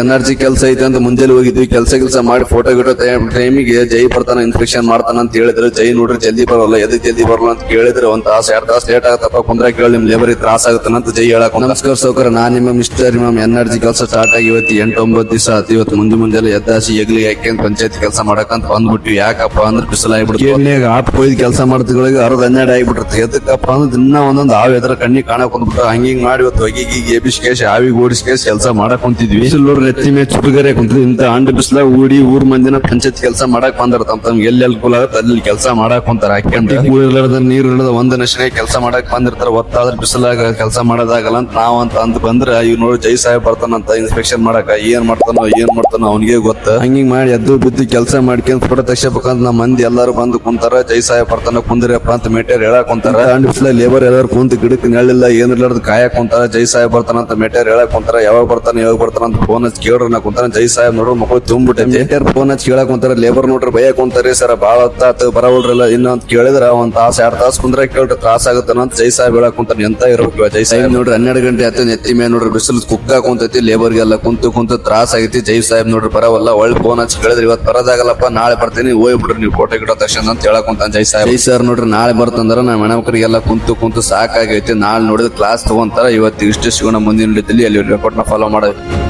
Energy ಕೆಲಸ ಐತೆ ಅಂತ ಮುಂಜಾನೆ ಹೋಗಿದ್ವಿ. ಕೆಲಸ ಮಾಡಿ ಫೋಟೋ ಗಿಟೋ ಟೈಮಿಗೆ ಜೈ ಬರ್ತಾನ ಇನ್ಸ್ಪೆಕ್ಷನ್ ಮಾಡ್ತಾನ ಅಂತ ಹೇಳಿದ್ರೆ ಜೈ ನೋಡ್ರಿ ಜಲ್ದಿ ಬರೋಲ್ಲ. ಎದಕ್ ಜಲ್ದಿ ಬರಲ್ಲ ಅಂತ ಕೇಳಿದ್ರೆ ಒಂದ್ ತಾಸ 2 ತಾಸ ಲೇಟ್ ಆಗತ್ತಪ್ಪ ಕುಂದ್ರ ಕೇಳಿ ನಿಮ್ ಲೇಬರ್ ತ್ರಾಸ ಆಗತ್ತಂತ ಜೈ ಹೇಳಕ್. ನಮಸ್ಕಾರ ಸೌಕರ್, ನಾನ್ ನಿಮ್ಮ ಮಿಸ್ಟರ್ ಇಮಾಮ್. ಎನರ್ಜಿ ಕೆಲಸ ಸ್ಟಾರ್ಟ್ ಆಗಿ ಇವತ್ತು 8-9 ದಿವಸ ಆಯ್ತು. ಇವತ್ತು ಮುಂಜಾನೆ ಎದ್ದಾಸಿ ಎಗ್ಲಿ ಹಾಕಿ ಪಂಚಾಯತ್ ಕೆಲಸ ಮಾಡಕಂತ ಬಂದ್ಬಿಟ್ವಿ. ಯಾಕಪ್ಪ ಅಂದ್ರೆ ಬಿಸಿಲು ಆಗ್ಬಿಡ್ತು. ಆಪ್ ಕೊಯ್ದು ಕೆಲಸ ಮಾಡ್ತಿಗಳಿಗೆ 12 ಆಗಿಬಿಟ್ಟಿರುತ್ತೆ. ಎದಕ್ಕಪ್ಪ ಅಂದ್ರೆ ದಿನ ಒಂದೊಂದು ಹಾವು ಎದ್ರ ಕಣ್ಣಿಗೆ ಕಾಣಕ್ ಕುಂದ್ಬಿಟ್ಟು ಹಿಂಗ್ ಮಾಡಿ ಇವತ್ತು ಹೊಗಿಗೆ ಎಬಿಸ್ಕೇಶ್ ಆವಿಗೆ ಓಡಿಸ್ಕೇಶ್ ಕೆಲಸ ಮಾಡಕ್ ಕುಂತಿದ್ವಿ. ಬಿಸಿಲು ನೋಡ್ರಿ ನೆತ್ತಿ ಮೇಲೆ ಚುರುಗರೆ ಕುಂತಿದ್ವಿ. ಇಂತ ಅಂಡ್ ಬಿಸಿಲಾಗ ಊಡಿ ಊರ್ ಮಂದಿನ ಪಂಚಾಯತ್ ಕೆಲಸ ಮಾಡಕ್ ಬಂದಿರ ತಮ್ಮ ಎಲ್ಲೆಲ್ಲಿ ಕೂಲ್ ಆಗತ್ತೆ ಅಲ್ಲಿ ಕೆಲಸ ಮಾಡಕ್ ಕುಂತಾರ. ಹಾಕ್ಯಂತ ಇಲ್ಲದ ನೀರು ಇಲ್ಲದ ಒಂದ್ ನಶನೆ ಕೆಲಸ ಮಾಡಕ್ ಬಂದಿರ್ತಾರ. ಒತ್ತಾದ್ರ ಬಿಸಿಲಾಗ ಕೆಲಸ ಮಾಡೋದಾಗಲ್ಲ ಅಂತ ನಾವ್ ಅಂತ ಬಂದ್ರ ಇವ್ ನೋಡಿ ಜೈ ಸಾಹೇಬ್ ಬರ್ತಾನಂತ ಇನ್ಸ್ಪೆಕ್ಷನ್ ಮಾಡಕ. ಏನ್ ಮಾಡ್ತಾನೋ ಅವ್ನಿಗೆ ಗೊತ್ತ. ಹಂಗಿಂಗ್ ಮಾಡಿ ಎದ್ದು ಬಿದ್ದು ಕೆಲಸ ಮಾಡ್ಕೊಂಡ್ ಫೋಟೋ ತೆಗಿಬೇಕಂತ ನಮ್ಮ ಮಂದಿ ಎಲ್ಲಾರು ಬಂದು ಕುಂತಾರ. ಜೈ ಸಾಹೇಬ್ ಬರ್ತಾನ ಕುಂದ್ರಪ್ಪ ಅಂತ ಮೇಟರ್ ಹೇಳಕ್ ಕುಂತಾರ. ಅಂಡ್ ಬಿಸಿಲಾಗ ಲೇಬರ್ ಎಲ್ಲಾರು ಕುಂತ ಗಿಡಕ್ಕೆ ನೆರಳಿಲ್ಲ ಏನಿರ್ಲಾರ್ದು ಕಾಯಕ್ ಕುಂತಾರ. ಜೈ ಸಾಹೇಬ್ ಬರ್ತಾನ ಅಂತ ಮೇಟರ್ ಹೇಳಕ್ ಕುಂತಾರ. ಯಾವಾಗ ಬರ್ತಾನ ಅಂತ ಫೋನ್ ಹಚ್ಚಿ ಕೇಳ್ರ ಕುಂತಾರ. ಜೈ ಸಾಹೇಬ್ ನೋಡ್ರಿ ಮಕ್ಕಳು ತುಂಬಿಟ್ಟೆ. ಮೇಟರ್ ಫೋನ್ ಹಚ್ಚಿ ಕೇಳಕ್ ಕುಂತಾರ. ಲೇಬರ್ ನೋಡ್ರಿ ಭಯ ಕುಂತಾರ. ಸರ್ ಬಾಳ ಹೊತ್ತಾತು ಬರವಲ್ರಲ್ಲ ಇನ್ನೊಂದ್ ಕೇಳಿದ್ರ ಒಂದ್ ತಾಸ 2 ತಾಸ ಕುಂದ್ರ ಕೇಳ್ರಿ ತ್ರಾಸ ಆಗತ್ತಾನ ಅಂತ ಜೈ ಸಾಹೇಬ್ ಹೇಳಕ್ ಕುಂತಾರ. ಎಂತ ಇರ್ಬೇಕು ಜೈ ಸಾಹೇಬ್ ನೋಡ್ರಿ 12 ಗಂಟೆ ಆಯ್ತು. ನೆತ್ತಿ ಮೇಲೆ ನೋಡ್ರಿ ಬಿಸಿಲು ಕುಕ್ಕ ಕುಂತೈತಿ. ಲೇಬರ್ಗೆಲ್ಲ ಕುಂತು ತ್ರಾಸ ಆಗೈತಿ. ಜೈ ಸಾಹೇಬ್ ನೋಡ್ರಿ ಬರವಲ್ಲ. ಒಳ್ಳೆ ಫೋನ್ ಹಚ್ಚಿ ಕೇಳಿದ್ರಿ ಇವತ್ತು ಬರೋದಾಗಲ್ಲಪ್ಪ ನಾಳೆ ಬರ್ತೀನಿ ಹೋಗ್ಬಿಡ್ರಿ ನೀವು ಫೋಟೋ ಗಿಡೋ ತಕ್ಷಣ ಅಂತ ಹೇಳಕ್ ಕುಂತಾನ ಜೈ ಸಾಹೇಬ್. ಜೈ ಸರ್ ನೋಡ್ರಿ ನಾಳೆ ಬರ್ತಂದ್ರ ನಮ್ಮ ಹೆಣ್ಮಕ್ಳಿಗೆಲ್ಲ ಕುಂತು ಸಾಕಾಗೈತಿ. ನಾಳೆ ನೋಡಿದ್ರೆ ಕ್ಲಾಸ್ ತಗೊಂತಾರ. ಇವತ್ತು ಇಷ್ಟು ಸಿಗೋಣ ಮುಂದಿನ ಅಲ್ಲಿ ರೆಕಾರ್ಡ್ ನ ಫಾಲೋ ಮಾಡೋದು.